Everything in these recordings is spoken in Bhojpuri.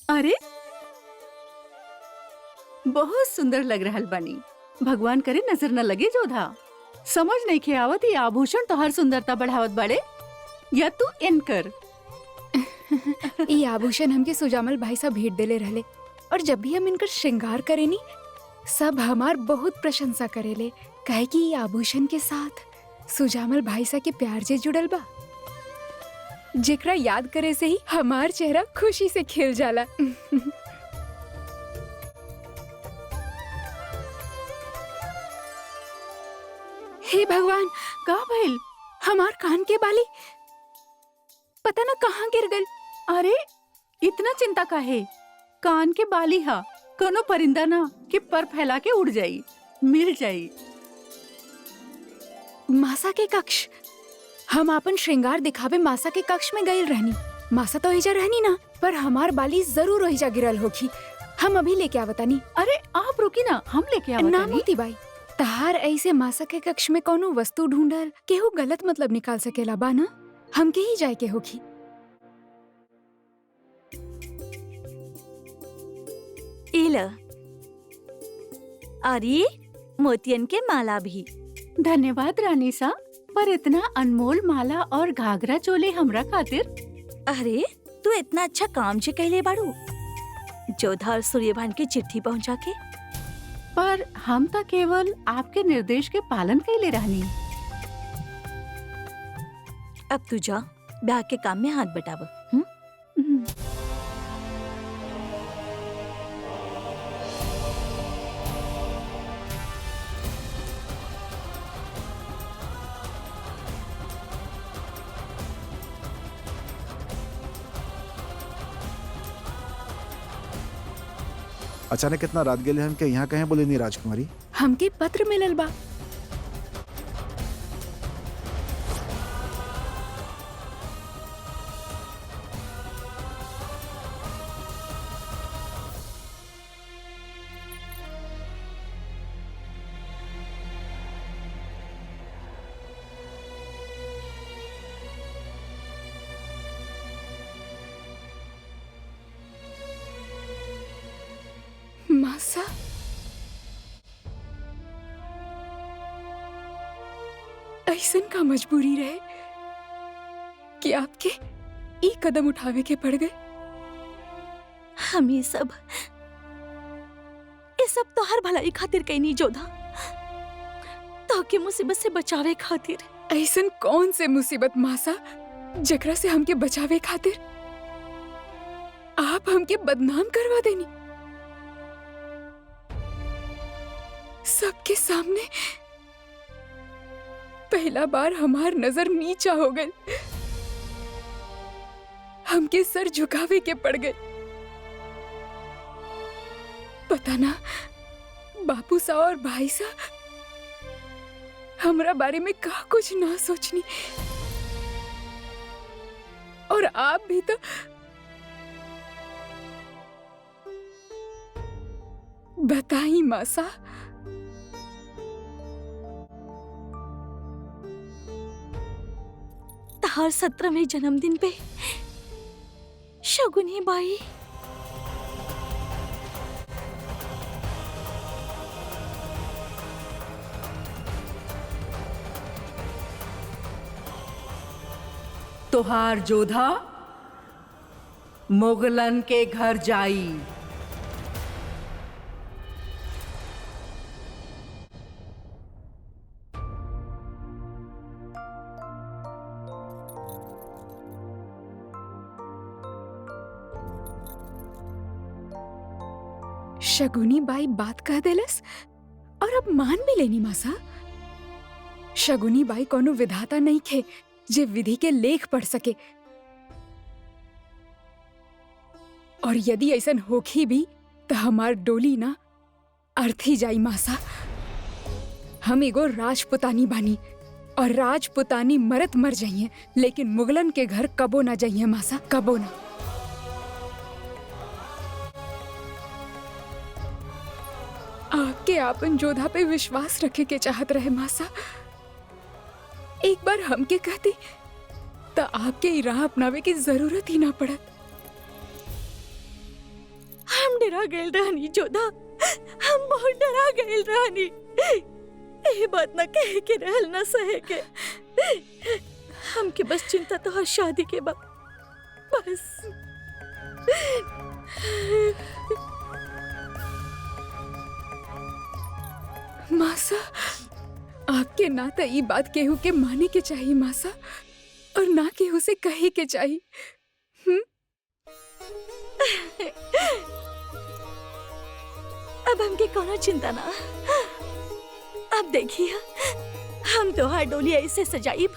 अरे बहुत सुंदर लग रहल बानी। भगवान करे नजर न लगे जोधा। समझ नहीं खे आवत ये आभूषण तोहर सुंदरता बढ़ावत बड़े या तू इनकर। ये आभूषण हमके सुजामल भाई साहब भेंट देले रहले और जब भी हम इनकर श्रृंगार करेनी सब हमार बहुत प्रशंसा करेले, काहे कि ये आभूषण के साथ सुजामल भाई साहब के प्यार जे जुड़ल बा, जेकरा याद करे से ही हमार चेहरा खुशी से खिल जाला। हे भगवान, का भइल? हमार कान के बाली पता न कहाँ गिर गल। अरे इतना चिंता काहे? कान के बाली हा, कोनो परिंदा ना कि पर फैला के उड़ जाई, मिल जाई। मासा के कक्ष। हम अपन श्रृंगार दिखावे मासा के कक्ष में गईल रहनी। मासा तो एजा रहनी ना, पर हमार बाली जरूर ओहिजा गिरल होखी। हम अभी लेके आवतानी। अरे आप रुकी ना, हम लेके आवत ना बानी। मोती बाई, तहार ऐसे मासा के कक्ष में कोनो वस्तु ढूंढल केहू गलत मतलब निकाल सकेला बा ना? हमके ही जाए के होखी। इल अरे मोतियन के माला भी। धन्यवाद रानी सा, पर इतना अनमोल माला और घाघरा चोले हमरा खातिर। अरे तू इतना अच्छा काम जे कहले बाड़ू, जोधा और सूर्यभान की चिट्ठी पहुंचा के। पर हम तो केवल आपके निर्देश के पालन कैले रहनी। अब तू जा ब्याह के काम में हाथ बटाव। अचानक इतना रात गेले हम के यहाँ कहीं बोले नहीं राजकुमारी? हमके पत्र मिलल बा। मासा, ऐसन का मजबूरी रहे कि आपके एक कदम उठावे के पड़ गए। हम ये सब तो हर भलाई खातिर कहीं जोधा, ताकि मुसीबत से बचावे खातिर। ऐसन कौन से मुसीबत मासा जकरा से हमके बचावे खातिर आप हमके बदनाम करवा देनी? सबके सामने पहला बार हमार नजर नीचा हो गई, हमके सर झुकावे के पड़ गए। पता ना बापू सा और भाई सा हमरा बारे में का कुछ ना सोचनी, और आप भी तो बताई मासा। हर 17वें जन्मदिन पे शगुनी बाई तोहार जोधा मुगलन के घर जाई। शगुनी बाई बात कह देलस और अब मान भी लेनी मासा। शगुनी बाई कोनो विधाता नहीं खे जे विधि के लेख पढ़ सके, और यदि ऐसन होखी भी तो हमार डोली ना अर्थी जाई मासा। हम एगो राजपुतानी बानी और राजपुतानी मरत मर जाइए, लेकिन मुगलन के घर कबो ना जाइए मासा, कबो ना। आपके आपन जोधा पे विश्वास रखे के चाहत रहे मासा। एक बार हमके कहती तो आपके राह अपनावे की जरूरत ही ना पड़त। हम डरा गए रहनी जोधा, हम बहुत डरा गए रहनी। ये बात न कहे के रहल न सहे के। हमके बस चिंता तो हर शादी के बाद बस। मासा, आपके ना तो ये बात केहू के माने के चाहिए मासा, और ना केहू से कहे के चाहिए। अब हमके कोनो चिंता ना। अब देखिए, हम तोहार डोली ऐसे सजाई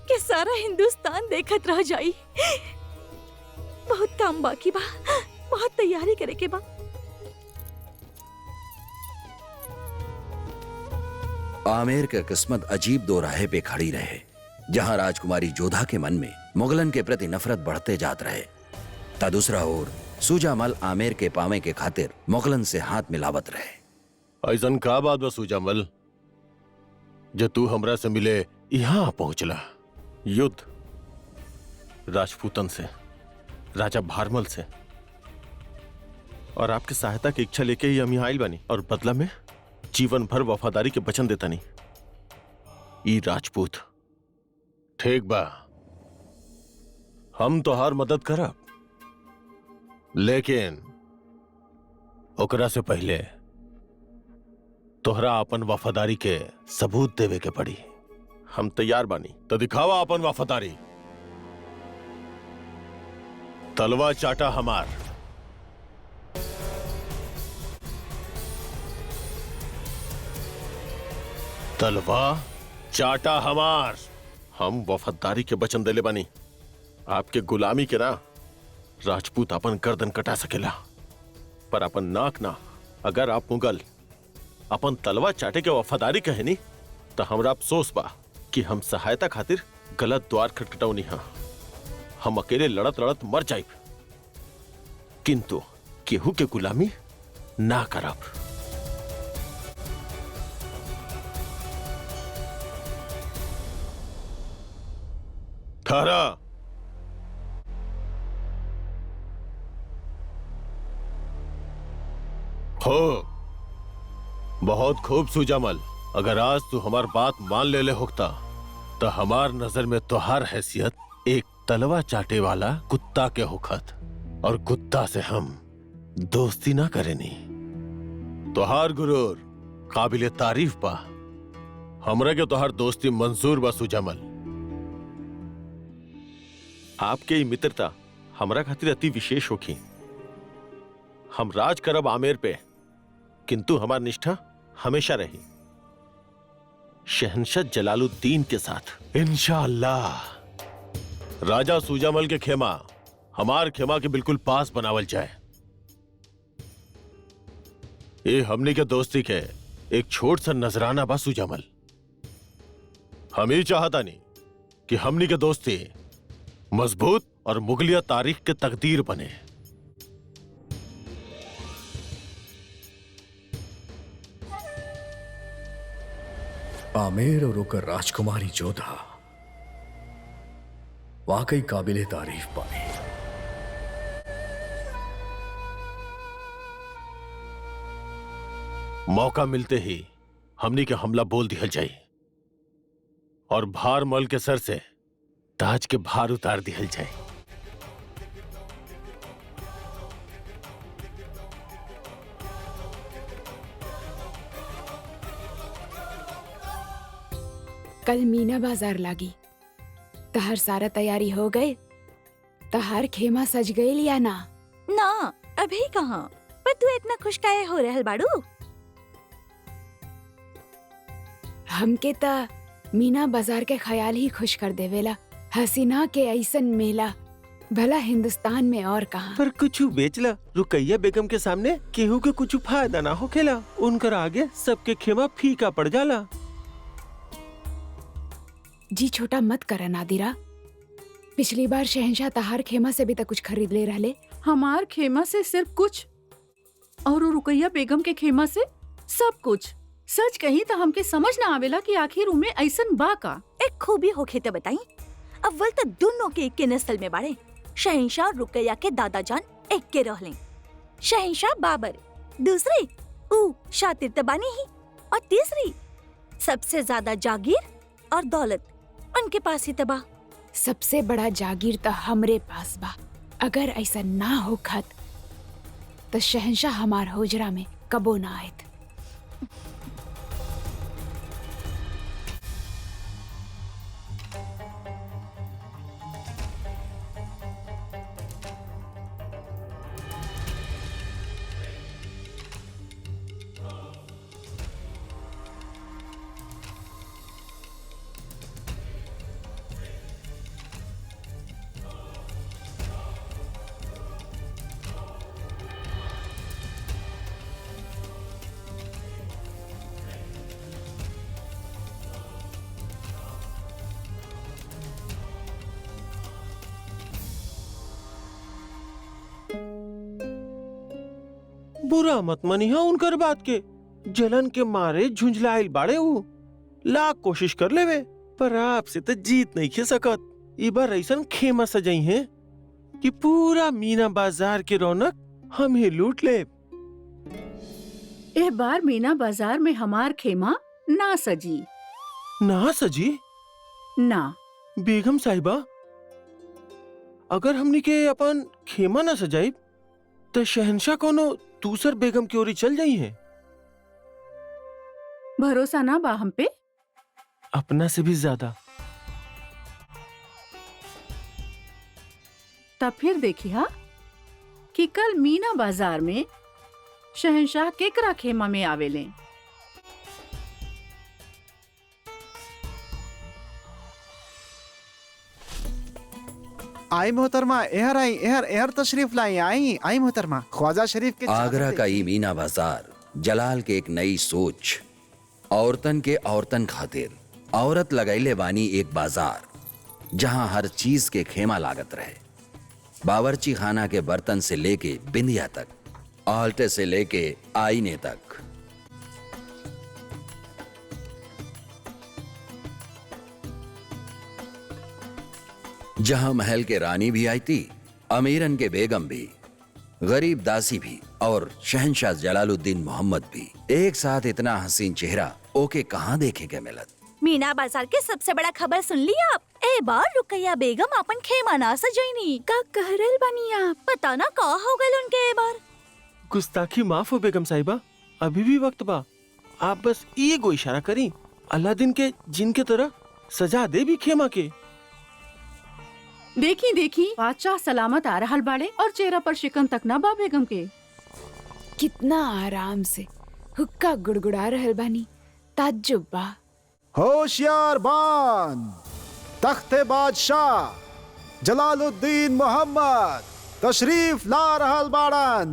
कि सारा हिंदुस्तान देखत रह जाई। बहुत काम बाकी बा, बहुत तैयारी करे के बा। आमेर की किस्मत अजीब दो राहे पे खड़ी रहे, जहां राजकुमारी जोधा के मन में मुगलन के प्रति नफरत बढ़ते जात रहे, ता दूसरा ओर सुजामल आमेर के पावे के खातिर मुगलन से हाथ मिलावत रहे। ऐसन का बात बा सुजामल, जो तू हमरा से मिले यहाँ पहुंचला? युद्ध राजपूतन से, राजा भारमल से, और आपकी सहायता की इच्छा लेके ही हम यहाँ आइल बानी, और बदला में जीवन भर वफादारी के वचन देता नहीं। ई राजपूत ठीक बा, हम तो हर मदद करब, लेकिन ओकरा से पहले तोहरा अपन वफादारी के सबूत देवे के पड़ी। हम तैयार बानी, तो दिखावा अपन वफादारी। तलवा चाटा हमार। तलवा चाटा हमार। हम वफादारी के वचन देले बानी। आपके गुलामी के ना राजपूत अपन गर्दन कटा सकेला, पर अपन नाक ना। अगर आप मुगल अपन तलवा चाटे के वफादारी कहे नी, तो हमरा अफसोस बा कि हम सहायता खातिर गलत द्वार खटखटावनी। हाँ, हम अकेले लड़त लड़त मर जाइब, किंतु केहू के गुलामी ना करब। ठहरा। हो बहुत खूब सुजामल, अगर आज तू हमार बात मान ले होता, तो हमार नजर में तोहार हैसियत एक तलवा चाटे वाला कुत्ता के होखत, और कुत्ता से हम दोस्ती ना करेनी। तोहार गुरूर काबिले तारीफ बा, हमरा के तोहार दोस्ती मंजूर बा सुजामल। आपके मित्रता हमरा खातिर अति विशेष होखी। हम राज करब आमेर पे, किंतु हमार निष्ठा हमेशा रही शहंशाह जलालुद्दीन के साथ। इंशाअल्लाह राजा सुजामल के खेमा हमार खेमा के बिल्कुल पास बनावल जाए। ये हमने के दोस्ती के एक छोट सा नजराना बा सुजामल। हम ही चाहता नहीं कि हमनी के दोस्ती मजबूत और मुगलिया तारीख के तकदीर बने। आमेर और होकर राजकुमारी जोधा वाकई काबिले तारीफ पानी। मौका मिलते ही हमनी के हमला बोल दिया जाए, और भारमल के सर से ताज के भार उतार दिया जाए। कल मीना बाजार लागी, तहर सारा तैयारी हो गए? तहार खेमा सज गई या ना? ना अभी कहाँ, पर तू इतना खुश काहे हो रहल बाड़ू? हमके ता मीना बाजार के ख्याल ही खुश कर देवेला। हसीना के ऐसन मेला भला हिंदुस्तान में और कहाँ। पर कुछ बेचला, रुकैया बेगम के सामने केहू के कुछ फायदा ना होखेला। उनकर आगे सबके खेमा फीका पड़ जाला। जी छोटा मत करा नादिरा, पिछली बार शहंशाह तहार खेमा से भी तो कुछ खरीद ले रहले। हमार खेमा से सिर्फ कुछ, और वो रुकैया बेगम के खेमा से सब कुछ। सच कही तो हमके समझ ना आवेला कि आखिर उनमें ऐसन बा का। एक खूबी होखे तो बताई। अव्वल तो दोनों के एक के नस्ल में बाड़े। शहंशाह और रुकैया के दादा जान एक के रहले। शहंशाह बाबर, दूसरी ऊ शातिर तबानी ही, और तीसरी सबसे ज्यादा जागीर और दौलत उनके पास ही तबा। सबसे बड़ा जागीर तो हमरे पास बा। अगर ऐसा ना हो खत तो शहंशाह हमार होजरा में कबो ना आयत। बुरा मत मनिहा उनकर बात के। जलन के मारे झुंझलाइल बाड़े ऊ। लाख कोशिश कर लेवे पर आपसे तो जीत नहीं खे सकत। ई बार ऐसन खेमा सजाई है कि पूरा मीना बाजार के रौनक हम ही लूट ले। एह बार मीना बाजार में हमार खेमा ना सजी। ना सजी? ना। बेगम साहिबा, अगर हमनी के अपन खेमा ना सजाई तो शहंशाह कोनो दूसर बेगम की ओरी चल जाई है। भरोसा ना बा हम पे? अपना से भी ज्यादा। तब फिर देखिया कि कल मीना बाजार में शहंशाह केकरा खेमा में आवेले। आई मोहतरमा, एहर आई, एहर तशरीफ लाई। आई मोहतरमा, ख्वाजा शरीफ के आगरा का ई मीना बाजार जलाल के एक नई सोच। औरतन के औरतन खातिर औरत लगैले बानी एक बाजार जहां हर चीज के खेमा लागत रहे। बावर्ची खाना के बर्तन से लेके बिंदिया तक, आल्टे से लेके आईने तक। जहां महल के रानी भी आई थी, अमीरन के बेगम भी, गरीब दासी भी और शहंशाह जलालुद्दीन मोहम्मद भी। एक साथ इतना हसीन चेहरा ओके कहाँ देखे के मिलत। मीना बाजार के सबसे बड़ा खबर सुन ली आप? ए बार रुकैया बेगम अपन खेमा ना सजैनी। का कहरल बनी आप? पता ना का हो गल उनके ए बार। गुस्ताखी माफ हो बेगम साहिबा, अभी भी वक्त बा। आप बस ये गो इशारा करी, अलादीन के जिन के तरह सजा दे भी खेमा के। देखी देखी बादशाह सलामत आ रहल बाड़े और चेहरा पर शिकन तक ना बा बेगम के। कितना आराम से हुक्का गुड़गुड़ा रहल बानी, ताज्जुब बा। होशियार बान, तख्ते बादशाह जलालुद्दीन मोहम्मद तशरीफ ला रहल बाड़न।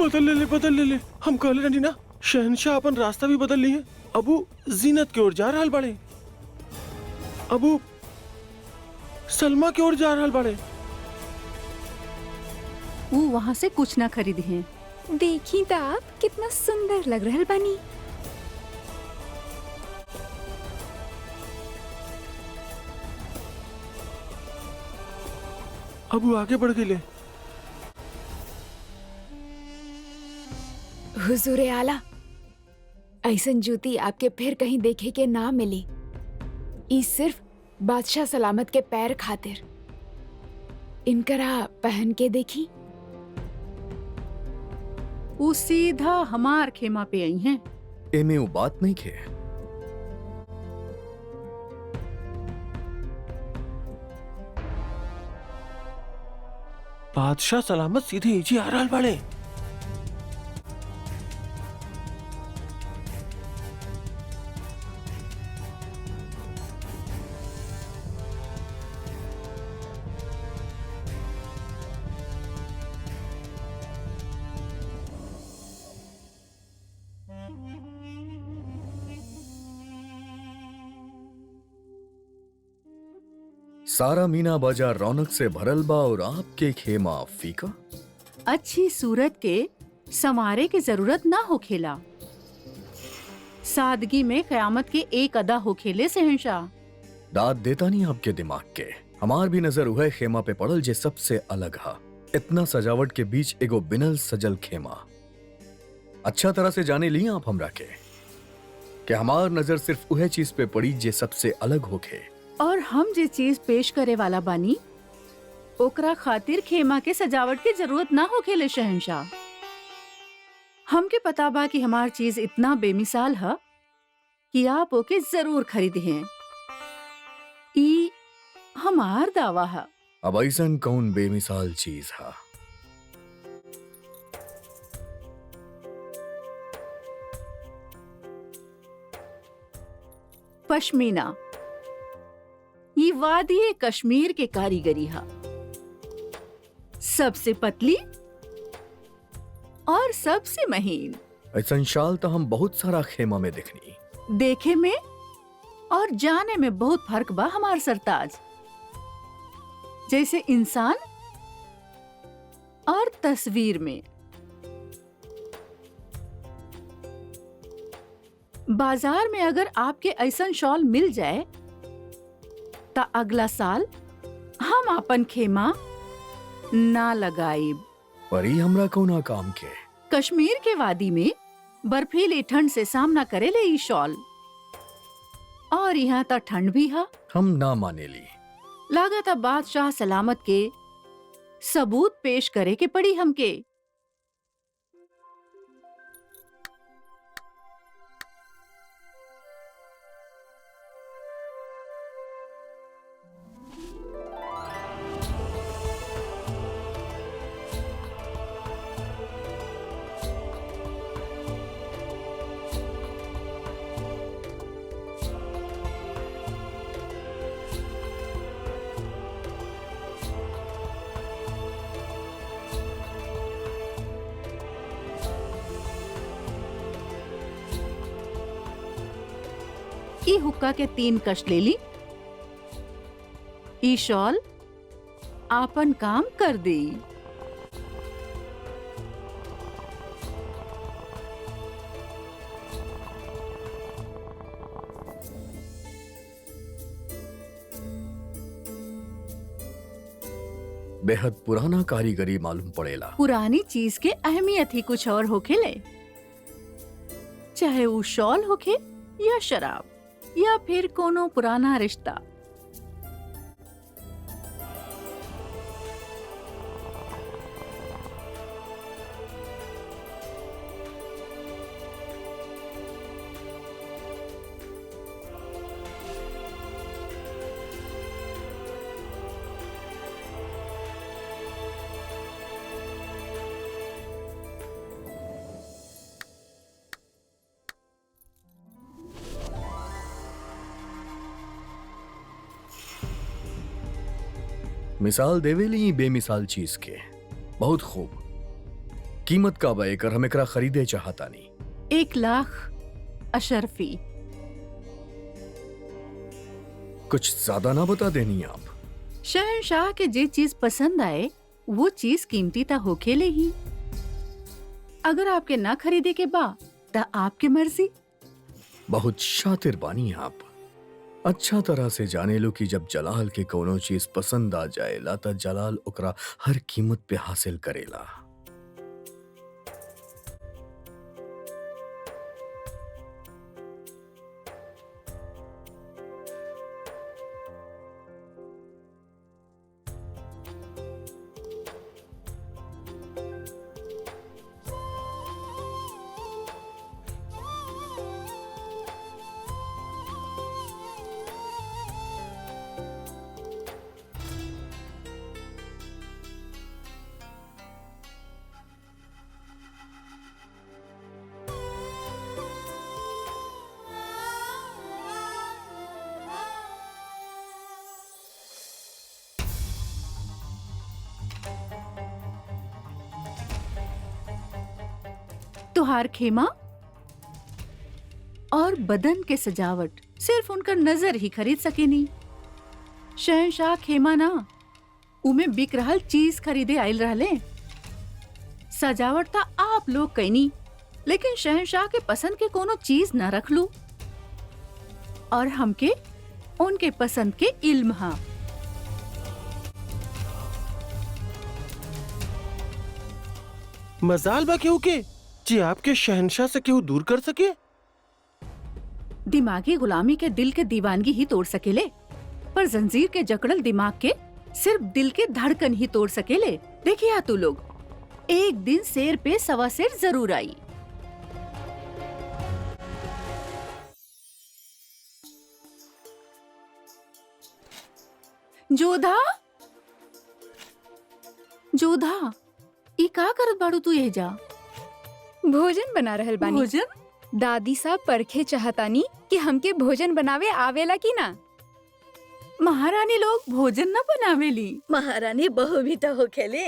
बदल ले हम कहले रही ना, शहंशाह अपन रास्ता भी बदल ली है। अबू जीनत की ओर जा रहल बाड़े, अबू सलमा की ओर जा रहल बाड़े। वो वहाँ से कुछ ना खरीदे हैं। देखी तो आप कितना सुंदर लग रहल बानी। अबू आगे बढ़ गए। हुजूरे आला, ऐसन जूती आपके फिर कहीं देखे के ना मिली। ई सिर्फ बादशाह सलामत के पैर खातिर। इनकरा पहन के देखी। वो सीधा हमार खेमा पे आई हैं। एमे वो बात नहीं खे। बादशाह सलामत सीधे इजी आ रहल बाड़े। सारा मीना बाजार रौनक से भरल बा और आपके खेमा फीका। अच्छी सूरत के संवारे की जरूरत ना होखेला। सादगी में कयामत के एक अदा होखेले शहंशाह। दाद देता नहीं आपके दिमाग के। हमार भी नजर हुआ खेमा पे पड़ल जे सबसे अलग हा। इतना सजावट के बीच एगो बिनल सजल खेमा। अच्छा तरह से जाने ली आप हमरा के कि हमार नजर सिर्फ वह चीज पे पड़ी जे सबसे अलग होखे। और हम जे चीज पेश करे वाला बानी ओकरा खातिर खेमा के सजावट की जरूरत ना होखेले शहंशाह। हमके पता बा कि हमार चीज इतना बेमिसाल है कि आप ओके जरूर खरीदे हैं। ई हमार दावा है। अब ऐसन कौन बेमिसाल चीज हा? पश्मीना। ये वादी कश्मीर के कारीगरी है। सबसे पतली और सबसे महीन। ऐसन शाल तो हम बहुत सारा खेमा में देखनी। देखे में और जाने में बहुत फर्क बा हमार सरताज। जैसे इंसान और तस्वीर में। बाजार में अगर आपके ऐसन शॉल मिल जाए ता अगला साल हम अपन खेमा ना लगाइब। पर ई हमरा कौना काम के? कश्मीर के वादी में बर्फीली ठंड से सामना करे ले ई शॉल। और यहाँ तक ठंड भी है। हम ना माने ली। लागत अब बादशाह सलामत के सबूत पेश करे के पड़ी हमके। ई हुक्का के 3 कश ले ली। ई शॉल आपन काम कर दी। बेहद पुराना कारीगरी मालूम पड़ेला। पुरानी चीज के अहमियत ही कुछ और होखेले। चाहे वो शॉल होखे या शराब या फिर कोनो पुराना रिश्ता। मिसाल देवेली बेमिसाल चीज के। बहुत खूब। कीमत का बा एकर? हम एकरा खरीदे चाहता नहीं। 1 लाख अशरफी। कुछ ज्यादा ना बता देनी आप। शहंशाह के जे चीज पसंद आए वो चीज कीमती ता होखेले ही। अगर आपके ना खरीदे के बा ता आपके मर्जी। बहुत शातिर बानी आप। अच्छा तरह से जाने लो कि जब जलाल के कोनो चीज पसंद आ जाएला ता जलाल ओकरा हर कीमत पे हासिल करेला। तुहार खेमा और बदन के सजावट सिर्फ उनका नजर ही खरीद सकेनी। शहंशाह खेमा ना उमे बिक रहल चीज खरीदे आयल रहले। सजावट था आप लोग कईनी, लेकिन शहंशाह के पसंद के कोनो चीज न रख लू। और हमके उनके पसंद के इल्म हा। मजाल बा केहू के जी आपके शहंशाह से केहू दूर कर सके। दिमागी गुलामी के दिल के दीवानगी ही तोड़ सकेले, पर जंजीर के जकड़ल दिमाग के सिर्फ दिल के धड़कन ही तोड़ सकेले। देखिए तू लोग, एक दिन शेर पे सवा शेर जरूर आई। जोधा, जोधा, ई का करत बाड़ू तू ये जा? भोजन बना रहल बानी। भोजन? दादी साहब परखे चाहतानी कि हमके भोजन बनावे आवेला कि ना। महारानी लोग भोजन न बनावेली। महारानी बहू भी तो होखेले,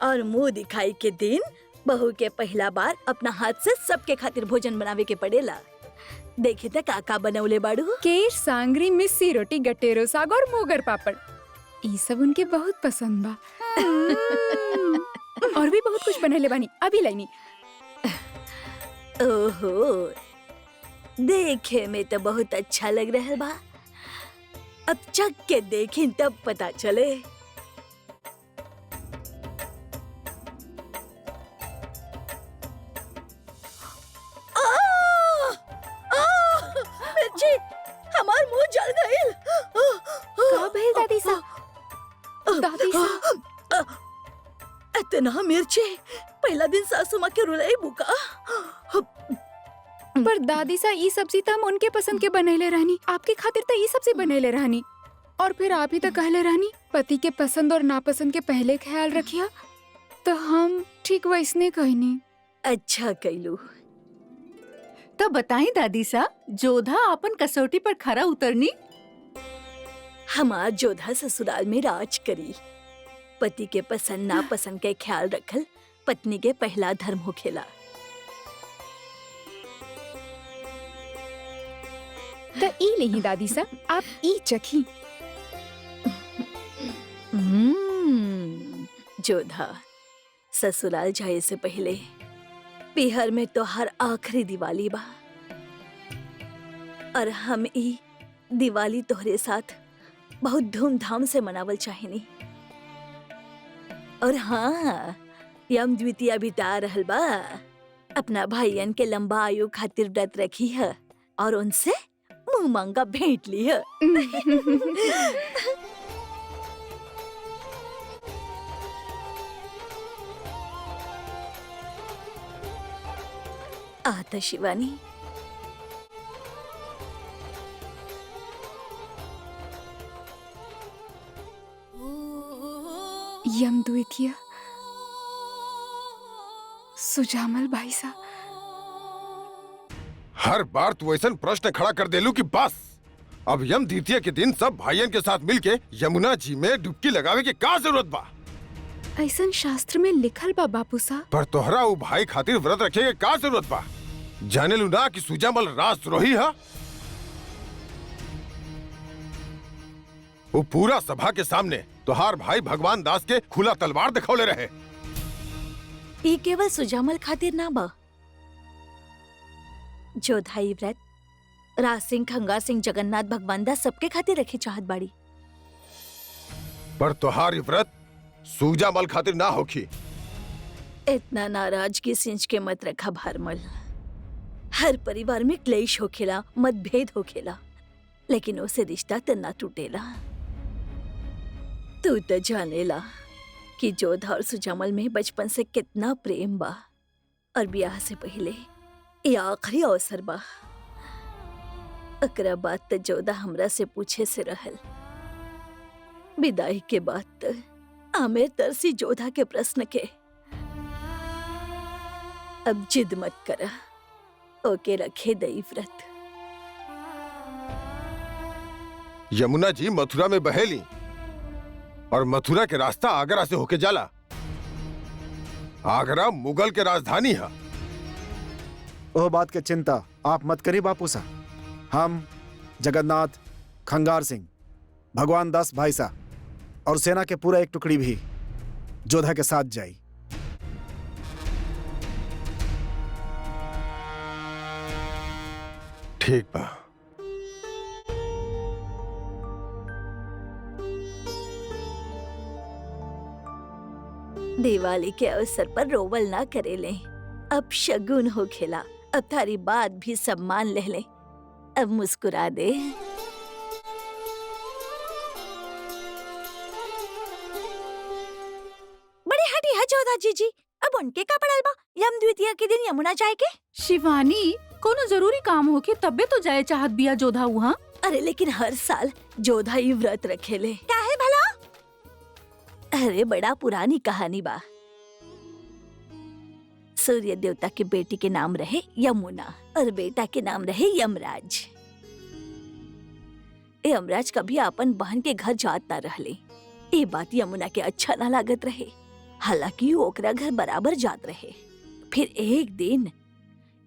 और मुंह दिखाई के दिन बहू के पहला बार अपना हाथ से सबके खातिर भोजन बनावे के पड़ेला। देखे त काका बनौले बाड़ू। केर, सांगरी, मिस्सी रोटी, गटेरो साग और मोगर पापड़, ई सब उनके बहुत पसंद बा। और भी बहुत कुछ बनैले बानी, अभी लाइनी। ओहो, देखे में तो बहुत अच्छा लग रहा बा। अब चख के देखें तब पता चले। मिर्ची, हमार मुंह जल गइल। का भइल दादी साहब? दादी साहब, इतना मिर्ची पहला दिन सासू माँ के रुलाई बुका। पर दादी सा ई सब्जी तो हम उनके पसंद के बनैले रहनी, आपके खातिर तो ई सब्जी बनैले रहनी। और फिर आप ही तो कहले रहनी पति के पसंद और नापसंद के पहले ख्याल रखिया, तो हम ठीक वैसने कहनी। अच्छा कैलू। तो बताई दादी सा, जोधा अपन कसौटी पर खरा उतरनी। हमार जोधा ससुराल में राज करी। पति के पसंद नापसंद के ख्याल रखल पत्नी के पहला धर्म होखेला। तो ई नहीं दादी सा, आप ई चखी। जोधा, ससुराल जाए से पहले बिहार में तो हर आखिरी दिवाली बा, और हम ई दिवाली तोहरे साथ बहुत धूमधाम से मनावल चाहेनी। और हाँ, यम द्वितीया भी आ रहल बा। अपना भाईयन के लंबा आयु खातिर व्रत रखी है और उनसे मुंह मांगा भेंट ली है। आता शिवानी। यम द्वितीय सुजामल भाई साहब। हर बार तू ऐसा प्रश्न खड़ा कर देलू कि बस अब यम द्वितीय के दिन सब भाइयन के साथ मिलके यमुना जी में डुबकी लगावे के का जरूरत बा? ऐसन शास्त्र में लिखल बा बापू साहब। पर तोहरा वो भाई खातिर व्रत रखे के का जरूरत बा? जाने लू ना कि सुजामल राजद्रोही है। वो पूरा सभा के सामने तोहार भाई भगवान दास के खुला तलवार दिखौले रहे। ये केवल सुजामल खातिर ना बा। जोधाई व्रत राज सिंह, खंगार सिंह, जगन्नाथ, भगवान दास सबके खातिर रखे चाहत बाड़ी। पर तोहार ये व्रत सुजामल खातिर ना होखी। इतना नाराजगी सिंच के मत रखा भारमल। हर परिवार में क्लेश होखेला, मतभेद होखेला, लेकिन उसे रिश्ता तो ना टूटेला। तू तो जानेला कि जोधा और सुजामल में बचपन से कितना प्रेम बा, और ब्याह से पहले ये आखिरी अवसर बा। अकरा बात तो जोधा हमरा से पूछे से रहल। विदाई के बाद तो आमिर तरसी जोधा के प्रश्न के। अब जिद मत करा, ओके रखे दई व्रत। यमुना जी मथुरा में बहेली और मथुरा के रास्ता आगरा से होके जाला। आगरा मुगल के राजधानी है। ओह बात के चिंता आप मत करिए बापू सा। हम जगन्नाथ, खंगार सिंह, भगवान दास भाई साहब और सेना के पूरा एक टुकड़ी भी जोधा के साथ जाई। ठीक बा। दिवाली के अवसर पर रोवल ना करे ले। अब शगुन हो खेला। अब थारी बात भी सब मान ले। अब मुस्कुरा दे। बड़े हटी है जोधा जीजी। अब उनके का पड़ल बा यम द्वितीया के दिन यमुना जाए के। शिवानी, कोनो जरूरी काम हो के तब्बे तो जाए चाहत बिया जोधा वहाँ। अरे लेकिन हर साल जोधा ही व्रत रखेले। काहे भला? अरे बड़ा पुरानी कहानी बा। सूर्य देवता के बेटी के नाम रहे यमुना और बेटा के नाम रहे यमराज। यमराज कभी अपन बहन के घर जात ना रहले। ये बात यमुना के अच्छा ना लागत रहे। हालांकि ओकरा घर बराबर जात रहे। फिर एक दिन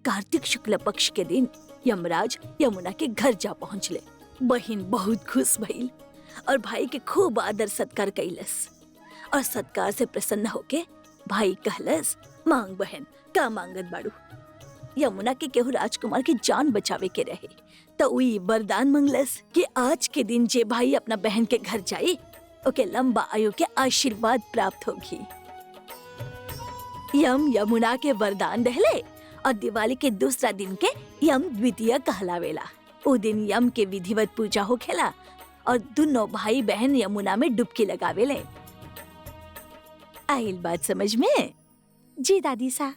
कार्तिक शुक्ल पक्ष के दिन यमराज यमुना के घर जा पहुँचले। बहन बहुत खुश भइल और भाई के खूब आदर सत्कार कैलस। और सत्कार से प्रसन्न होके भाई कहलस, मांग बहन, का मांगत बाड़ू? यमुना के केहू राजकुमार की जान बचावे के रहे तो उई वरदान मंगलस कि आज के दिन जे भाई अपना बहन के घर जाए ओके लंबा आयु के आशीर्वाद प्राप्त होगी। यम यमुना के वरदान दहले और दिवाली के दूसरा दिन के यम द्वितीया कहलावेला। उ दिन यम के विधिवत पूजा होखेला और दोनों भाई बहन यमुना में डुबकी लगावेले। आइल बात समझ में? जी दादी सा।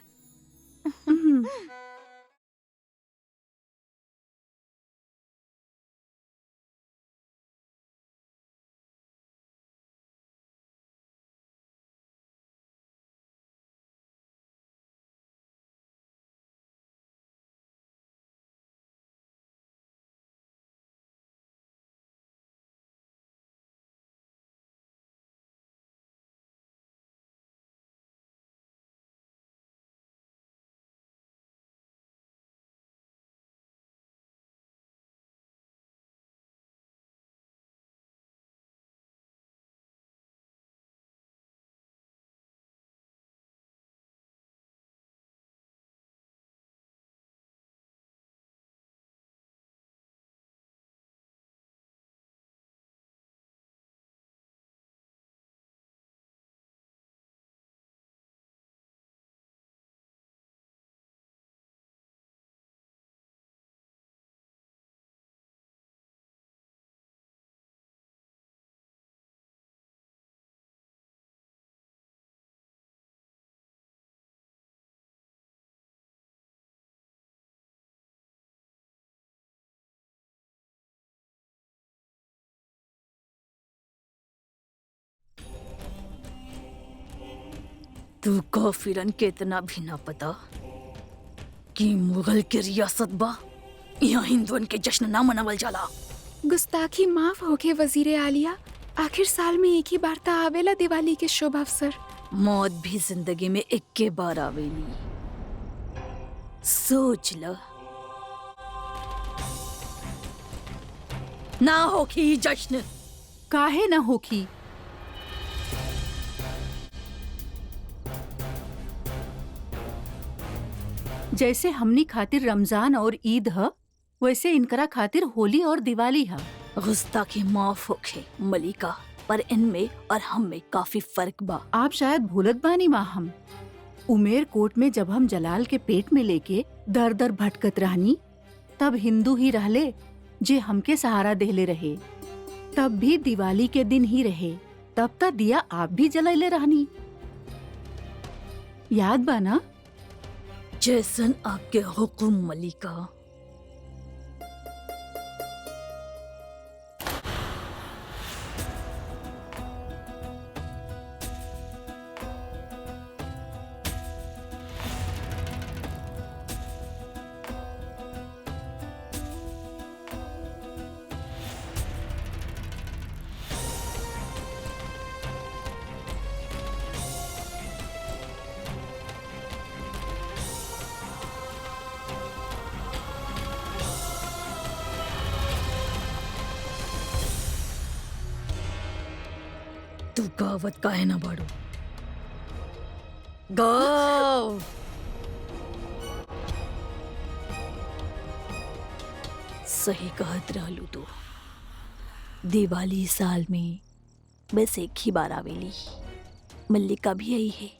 तू काफिरन के इतना भी ना पता कि मुगल के रियासत बा यहाँ हिंदुओं के जश्न ना मनावल जाला। गुस्ताखी माफ होके वजीर आलिया। आखिर साल में एक ही बार ता आवेला दिवाली के शुभ अवसर। मौत भी जिंदगी में एक के बार आवेली। सोच ल ना होखी जश्न। काहे न होखी? जैसे हमनी खातिर रमजान और ईद ह, वैसे इनकरा खातिर होली और दिवाली ह। गुस्ताखी माफ होखे मलिका, पर इनमें और हम में काफी फर्क बा। आप शायद भूलत बानी माँ। हम उमेर कोट में जब हम जलाल के पेट में लेके दर दर भटकत रहनी, तब हिंदू ही रहले जे हमके सहारा देले रहे। तब भी दिवाली के दिन ही रहे। तब तक दिया आप भी जलाइले रहनी, याद बा ना? जैसन आपके हुक्म मलिका। तू गावत काहे ना बाड़ू? गाव। सही कहत रहलू तू। दिवाली साल में बस एक ही बार आवेली। मल्लिका भी आई है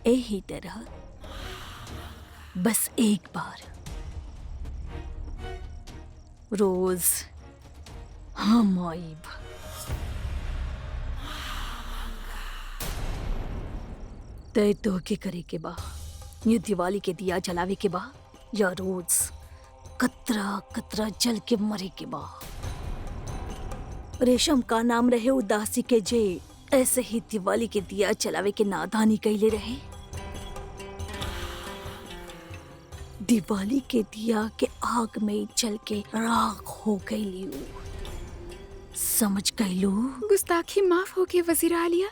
यही तरह, बस एक बार। रोज हम आइब। तय तो के करे के बा, ये दिवाली के दिया जलावे के बा या रोज कतरा कतरा जल के मरे के बा। रेशम का नाम रहे उदासी के जे ऐसे ही दिवाली के दिया जलावे के नादानी कैले रहे। दिवाली के दिया के आग में जल के राख हो गई। समझ गईलू? गुस्ताखी माफ हो गई वजीर आलिया।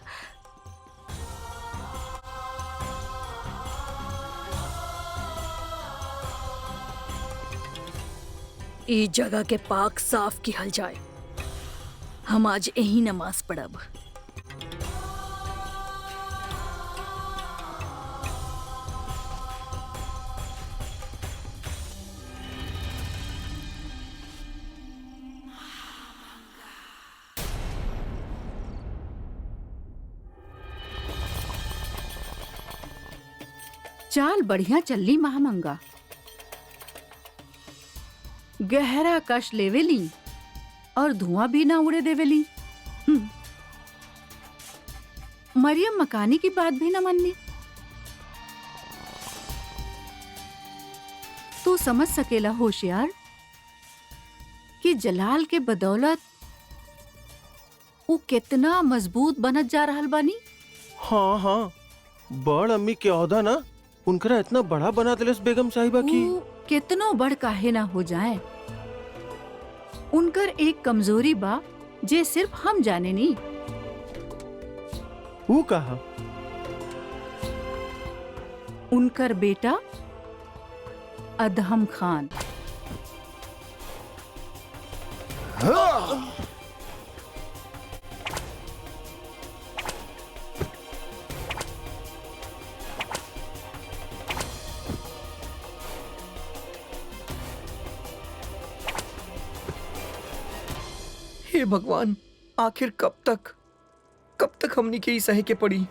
इस जगह के पाक साफ किहल जाए। हम आज यही नमाज पढ़ब। चाल बढ़िया चलली महामंगा। गहरा कश लेवेली और धुआं भी ना उड़े देवेली। मरियम मकानी की बात भी ना मनली। तू समझ सकेला होशियार कि जलाल के बदौलत वो कितना मजबूत बनत जा रहल बानी। हाँ हाँ, बड़ अम्मी के औहदा ना उनकरा इतना बड़ा बना दिलस बेगम साहिबा की। वो कितनो बड़ काहे ना हो जाए, उनकर एक कमजोरी बा जे सिर्फ हम जाने नी। वो कहा? उनकर बेटा अदहम खान। हे भगवान, आखिर कब तक हमनी के ही सहे के पड़ी।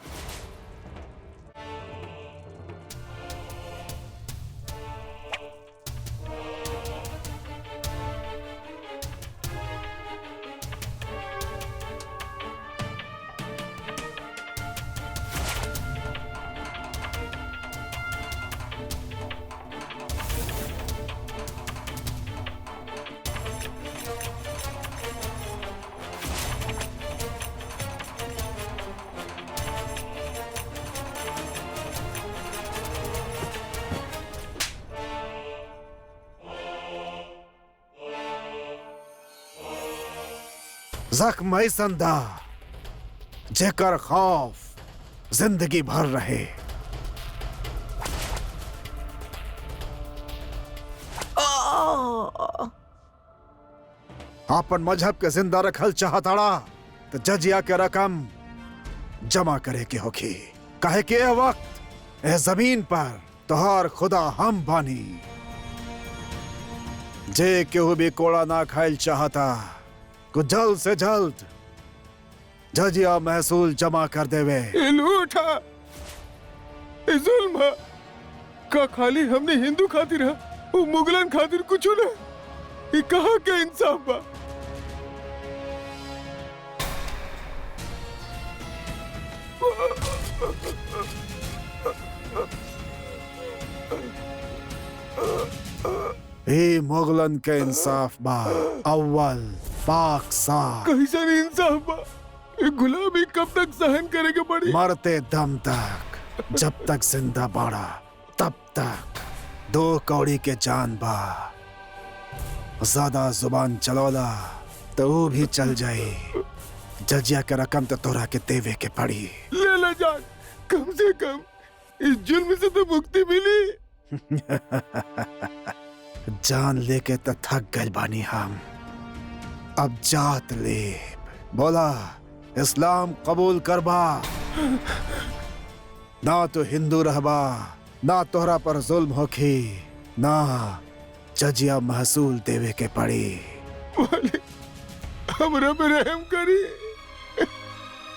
जख्म ऐसंदा जेकर खौफ जिंदगी भर रहे। आपन मजहब के जिंदा रखल चाहताड़ा तो जजिया के रकम जमा करे के होखी। काहे के ए वक्त ए जमीन पर तोहार खुदा हम बानी। जे केहू भी कोड़ा ना खाइल चाहता को जल्द से जल्द जजिया महसूल जमा कर देवे। लूठा जुल्म का खाली हमने हिंदू खातिर है, वो मुगलन खातिर कुछ ना। ये कहाँ के इंसाफ बा? ये मुगलन के इंसाफ बा अव्वल पाक साफ। कैसा इंसाफ बा? ये गुलामी कब तक सहन करेगा पड़ी? मरते दम तक, जब तक जिंदा बाड़ा तब तक। दो कौड़ी के जान बा, ज्यादा जुबान चलौला तो वो भी चल जाए। जजिया के रकम तो तोरा के देवे के पड़ी। ले ला जान, कम से कम इस जुल्म से तो मुक्ति मिली। जान लेके तो थक गए बानी हम, अब जात ले। बोला इस्लाम कबूल करबा ना तो हिंदू रहबा, ना तोहरा पर जुल्म होखी, ना जजिया महसूल देवे के पड़ी। हमरा पे रहम करी,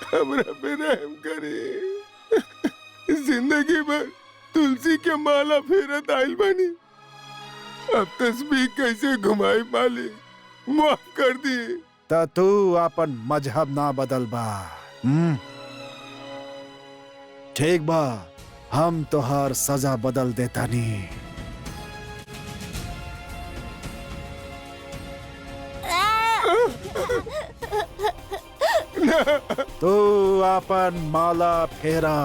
हमरा पे रहम करी। जिंदगी भर तुलसी के माला फेरत आइल बानी, अब तस्बीह कैसे घुमाई माली, माफ कर दी। त तू अपन मजहब ना बदल बा। ठीक बा, हम तोहार सजा बदल देता नी। तू अपन माला फेरा,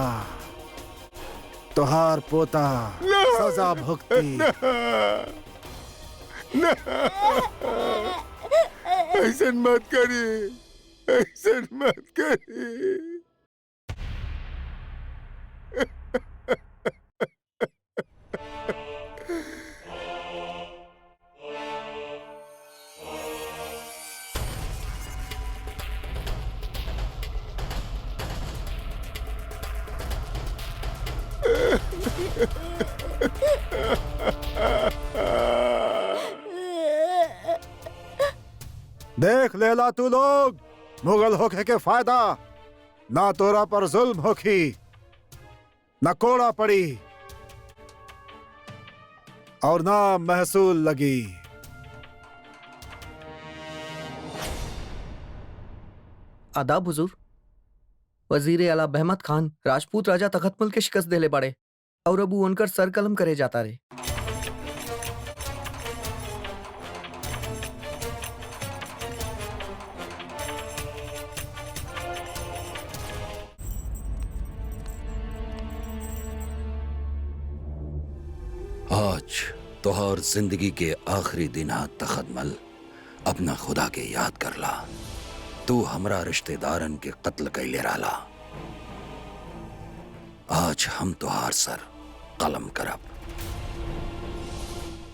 तोहार पोता सजा भुगती। ऐसा मत करी, ऐसा मत करी। देख लेला तू लोग, मुगल होके के फायदा ना तोरा पर जुल्म होखी ना कोड़ा पड़ी और ना महसूल लगी। आदाब हुजूर। वजीर आला बहमत खान राजपूत राजा तखतमल के शिकस्त देले बाड़े और अब उनकर सर कलम करे जाता रे। आज तोहर जिंदगी के आखिरी दिन हा तखतमल, अपना खुदा के याद करला। तू हमरा रिश्तेदारन के कत्ल कैले रहला। आज हम तोहार सर कलम करब।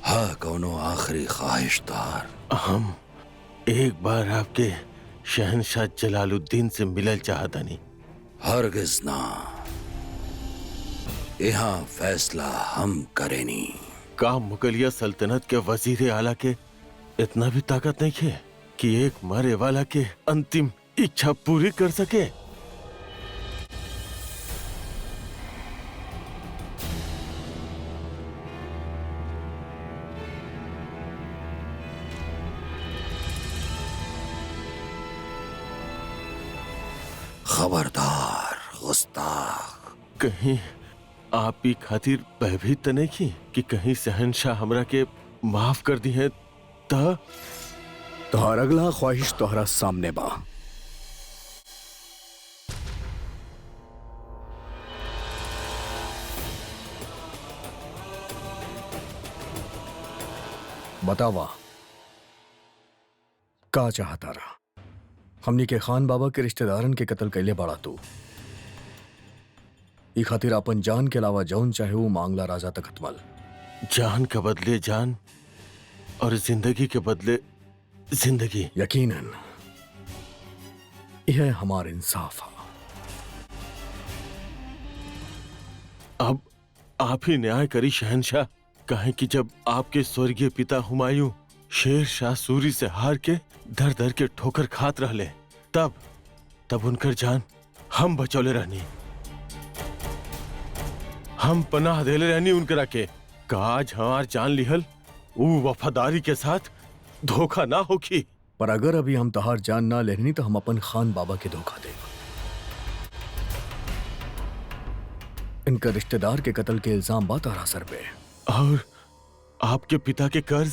हाँ, कौनो आखिरी ख्वाहिश तोहार? हम एक बार आपके शहनशाह जलालुद्दीन से मिलल चाहतनी। हरगिज ना, यहाँ फैसला हम करेनी। का मुगलिया सल्तनत के वजीर आला के इतना भी ताकत नहीं है कि एक मरे वाला के अंतिम इच्छा पूरी कर सके? खबरदार गुस्ताख। कहीं आप ही खातिर भयभीत तो नहीं की कि कहीं शहनशाह हमरा के माफ कर दी है? तोहर अगला ख्वाहिश तोहरा सामने बा। बतावा का चाहता रहा? हमनी के खान बाबा के रिश्तेदारन के कत्ल कैले बाड़ा तू। ई खातिर अपन जान के अलावा जौन चाहे वो मांगला राजा तखतमल। जान के बदले जान और जिंदगी के बदले जिंदगी। यकीनन यह हमार इंसाफ है। अब आप ही न्याय करी शहनशाह। कहें कि जब आपके स्वर्गीय पिता हुमायूं शेर शाह सूरी से हार के दर दर के ठोकर खात रहले, तब उनकर जान हम बचौले रहनी, हम पनाह देले रहनी उनकरा के। काज हमार जान लिहल ऊ वफादारी के साथ धोखा ना होखी। पर अगर अभी हम तहार जान ना लेनी तो हम अपन खान बाबा के धोखा दे। इनका रिश्तेदार के कत्ल के इल्जाम बा तारा सर पे। और आपके पिता के कर्ज,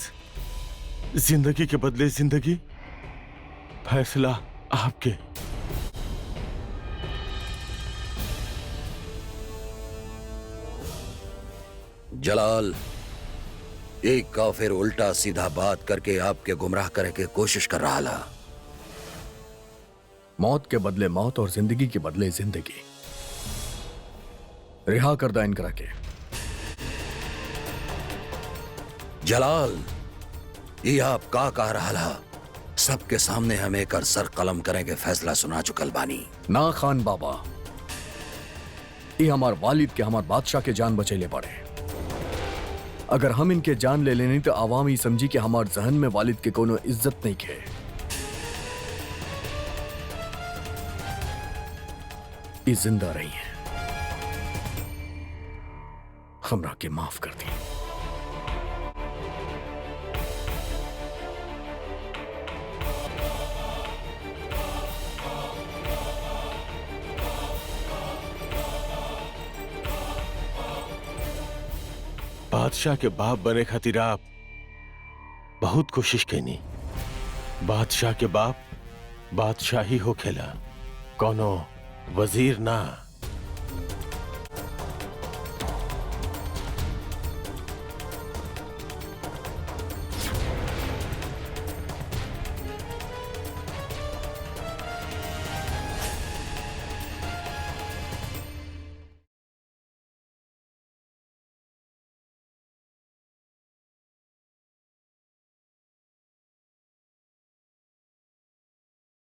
जिंदगी के बदले जिंदगी। फैसला आपके। जलाल, एक काफिर उल्टा सीधा बात करके आपके गुमराह करे के कोशिश कर रहा ला। मौत के बदले मौत और जिंदगी के बदले जिंदगी। रिहा कर दा इनकरा के। जलाल, ये आप का कह रहा ला? सबके सामने हम एक सर कलम करेंगे फैसला सुना चुकल बानी। ना खान बाबा, ये हमार वालिद के हमार बादशाह के जान बचेले पड़े। अगर हम इनके जान ले लेनी तो आवाम ही समझी कि हमार जहन में वालिद के कोनो इज्जत नहीं खे। ये जिंदा रही है, हमरा के माफ कर दी। बादशाह के बाप बने खातिर आप बहुत कोशिश कैनी। बादशाह के बाप बादशाह ही हो खेला, कोनो वजीर ना।